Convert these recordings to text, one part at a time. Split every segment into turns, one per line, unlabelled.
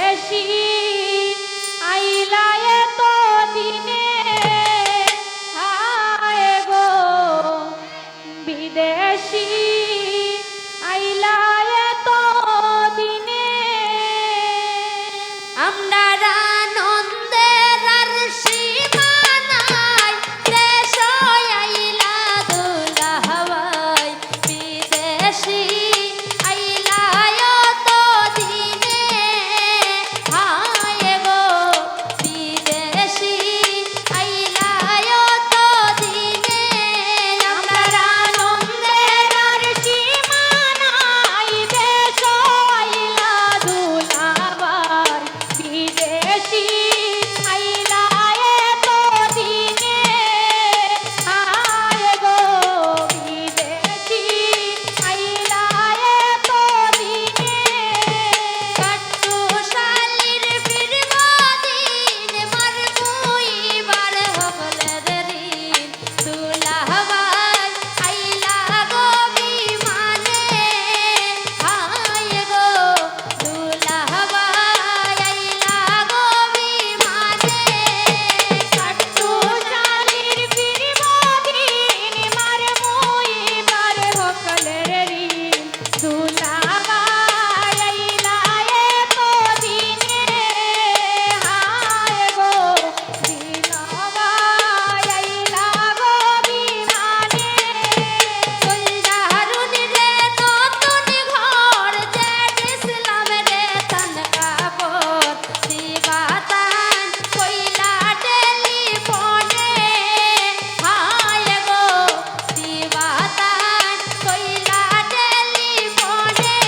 বিদেশি আইলা এত দিনে হায় গো বিদেশি আইলা এত দিনে আমরা আনন্দের আর সীমা নাই দেশ আইলা দুলাভাই বিদেশি আইলা এত দিনে হায় গো বিদেশি আইলা এত দিনে আমরা আনন্দের আর সীমা নাই দেশ আইলা দুলাভাই বিদেশি আইলা এত দিনে হায় গো বিদেশি আইলা এত দিনে কাট্টু শালির ফিরবাদিন মারবুইবার হকলের ঋণ দুলাভাই আইলা গো বিমানে হায় গো দুলাভাই আইলা গো বিমানে কাট্টু শালির ফিরবাদিন মারবুইবার হকলের ঋণ দুলাভাই আইলা এত দিনে হায় গো দিলাভাই আইলা গো বিমানে কইলারুন রে নতুন ঘর জেড ইসলাম রে তান কাপড় দিবাতান কইলা টেলিফোনে হায় গো দিবাতান কইলা টেলিফোনে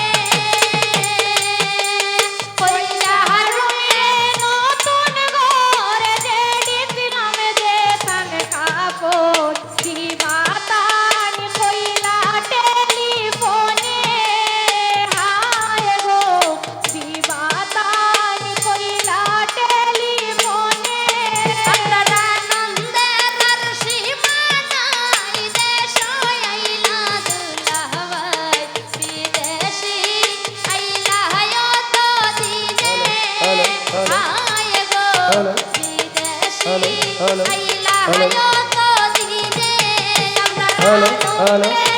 কইলারুন রে নতুন ঘর জেড ইসলাম রে তান কাপড় দিবাতান কইলা টেলিফোনে হায় গো দিবাতান কইলা টেলিফোনে আপনারা আনন্দের আর সীমা নাই দেশ আইলা দুলাভাই বিদেশি আইলা এত দিনে হায় গো বিদেশি আইলা এত দিনে আমরা আনন্দের